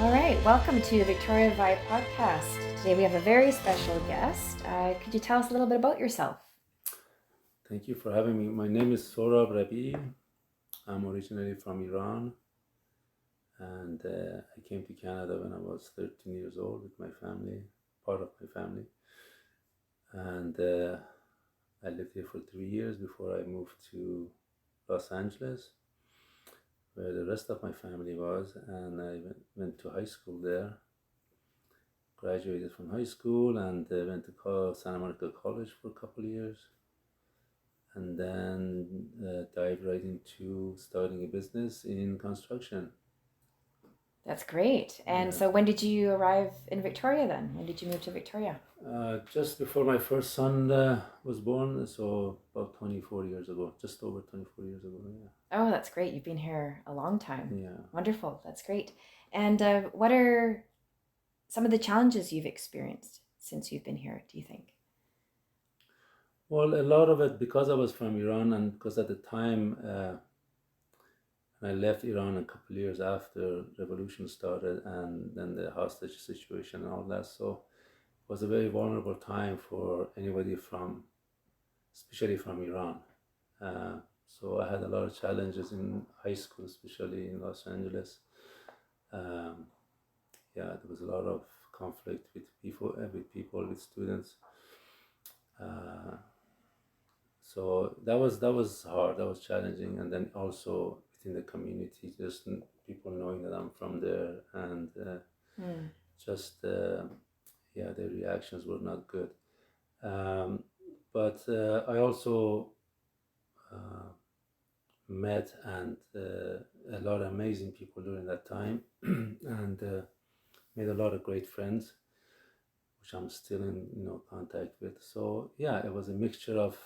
All right, welcome to Victoria Vibe podcast. Today we have a very special guest. Could you tell us a little bit about yourself? Thank you for having me. My name is Sohrab Rabie. I'm originally from Iran, and I came to Canada when I was 13 years old with my family, part of my family. And I lived here for 3 years before I moved to Los Angeles, where the rest of my family was. And I went to high school there, graduated from high school, and went to Santa Monica College for a couple of years. And then dive right into starting a business in construction. That's great. And Yeah. so when did you arrive in Victoria then? When did you move to Victoria? Just before my first son was born, so about 24 years ago, just over 24 years ago, yeah. Oh, that's great. You've been here a long time. Yeah. Wonderful. That's great. And what are some of the challenges you've experienced since you've been here, do you think? Well, a lot of it because I was from Iran, and because at the time I left Iran a couple of years after revolution started, and then the hostage situation and all that, so it was a very vulnerable time for anybody especially from Iran. So I had a lot of challenges in high school, especially in Los Angeles. There was a lot of conflict with people, with students. So that was hard, that was challenging, and then also within the community, just people knowing that I'm from there, and the reactions were not good. But I also met and a lot of amazing people during that time, and made a lot of great friends, which I'm still in contact with. So yeah, it was a mixture of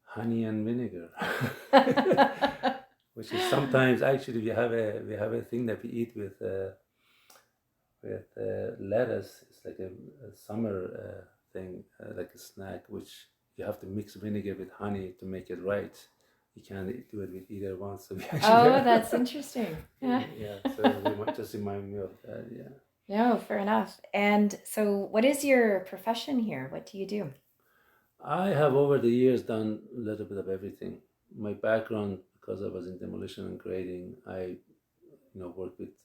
honey and vinegar, which is sometimes actually we have a thing that we eat with lettuce. It's like a summer thing, like a snack, which you have to mix vinegar with honey to make it right. You can't do it with either one. So we actually that's interesting. Yeah, so it just remind me of that. Yeah. No, fair enough. And so what is your profession here? What do you do? I have over the years done a little bit of everything. My background, because I was in demolition and grading, I worked with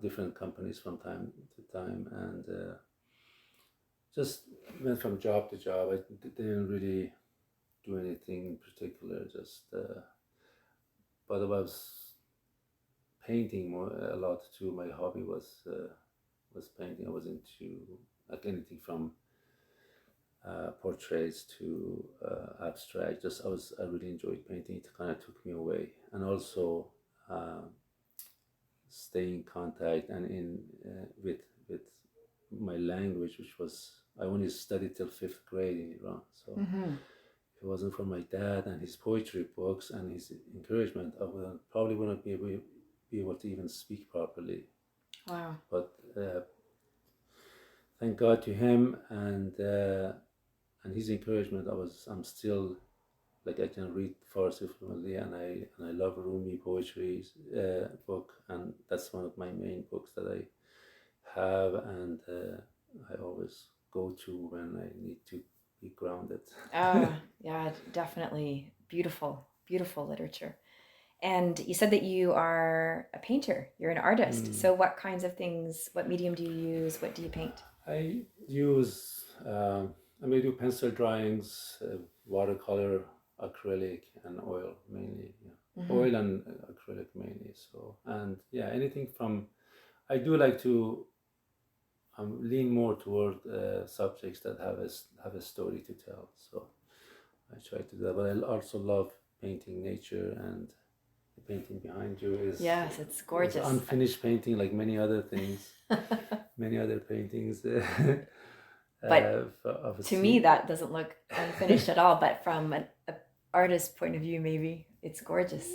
different companies from time to time, and just went from job to job. I didn't really do anything in particular, just but I was painting a lot too. My hobby was painting. I was into like anything from portraits to abstract. I really enjoyed painting. It kind of took me away, and also stay in contact and in with my language, which was I only studied till 5th grade in Iran. So if it wasn't for my dad and his poetry books and his encouragement, I probably wouldn't be able to even speak properly. Wow! But thank God to him and his encouragement, I'm still like I can read Farsi fluently, and I love Rumi poetry book, and that's one of my main books that I have, and I always go to when I need to be grounded. Yeah, definitely beautiful, beautiful literature. And you said that you are a painter, you're an artist. So what kinds of things, what medium do you use? What do you paint? I use, I may do pencil drawings, watercolor, acrylic, and oil mainly. Yeah. Oil and acrylic mainly. So, and yeah, anything from, I do like to lean more toward subjects that have a story to tell. So I try to do that. But I also love painting nature, and the painting behind you is Yes, it's gorgeous. It's unfinished painting, like many other things, many other paintings. But to me, that doesn't look unfinished at all. But from an artist's point of view, maybe it's gorgeous.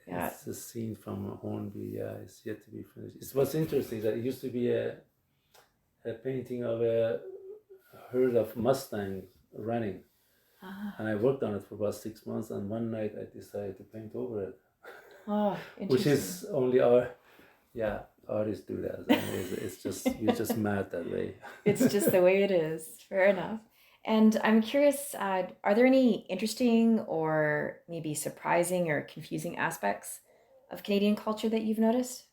Yeah. It's a scene from Hornby. Yeah, it's yet to be finished. It's what's interesting that it used to be a painting of a herd of Mustangs running. And I worked on it for about 6 months, and one night I decided to paint over it. Oh, which is only our Yeah, artists do that. I mean, it's just we're just mad that way. It's just the way it is. Fair enough. And I'm curious, are there any interesting or maybe surprising or confusing aspects of Canadian culture that you've noticed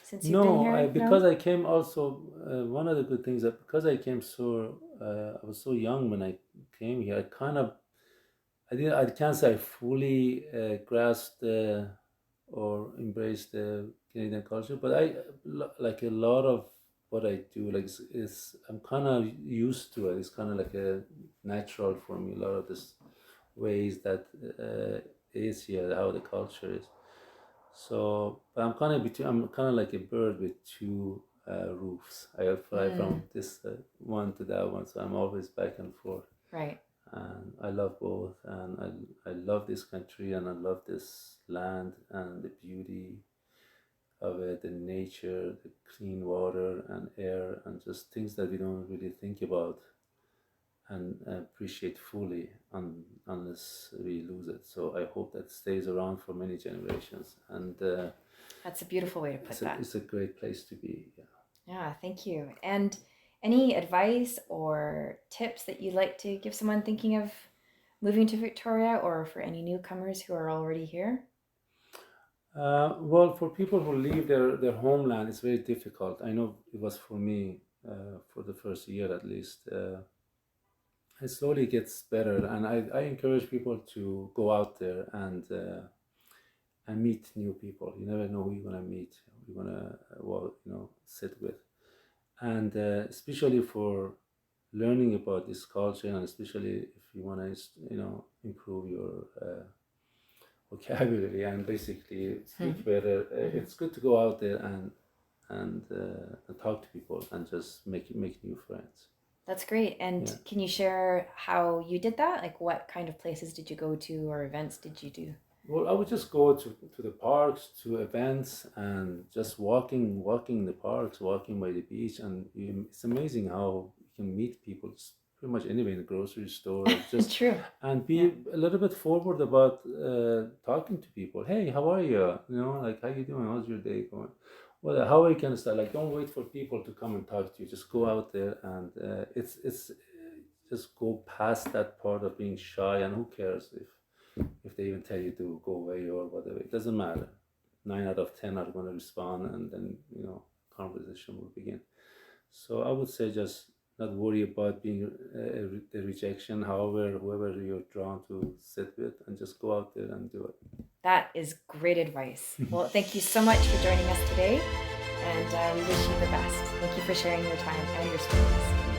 since you've been No, here? because No? I came also, one of the good things that because I came so, I was so young when I came here, I kind of, I can't say I fully grasped or embraced the Canadian culture, but like a lot of what I do, like is I'm kind of used to it. It's kind of like a natural for me, a lot of this ways that is here, how the culture is. So, but I'm kind of between. I'm kind of like a bird with two roofs. I fly Mm, from this one to that one, so I'm always back and forth. right. And I love both, and I love this country, and I love this land, and the beauty of it, the nature, the clean water and air, and just things that we don't really think about and appreciate fully unless we lose it. So I hope that stays around for many generations, and That's a beautiful way to put that. it's a great place to be. Yeah. Yeah, thank you. And any advice or tips that you'd like to give someone thinking of moving to Victoria or for any newcomers who are already here? Well, for people who leave their homeland, it's very difficult. I know it was for me for the first year at least. It slowly gets better, and I encourage people to go out there and meet new people. You never know who you're gonna meet, who you're gonna sit with, and especially for learning about this culture, and especially if you wanna improve your vocabulary and basically speak better. It's good to go out there and talk to people and just make new friends. That's great. And Yeah. can you share how you did that? Like what kind of places did you go to or events did you do? Well, I would just go to the parks, to events, and just walking the parks, walking by the beach, and it's amazing how you can meet people pretty much anywhere in the grocery store, just True. and be Yeah. a little bit forward about talking to people. Hey, how are you? Like how you doing? How's your day going? Well, how I can start. Like, don't wait for people to come and talk to you. Just go out there, and it's just go past that part of being shy. And who cares if they even tell you to go away or whatever? It doesn't matter. 9 out of 10 are going to respond, and then conversation will begin. So I would say just not worry about being the rejection. However, whoever you're drawn to sit with, and just go out there and do it. That is great advice. Well, thank you so much for joining us today, and we wish you the best. Thank you for sharing your time and your stories.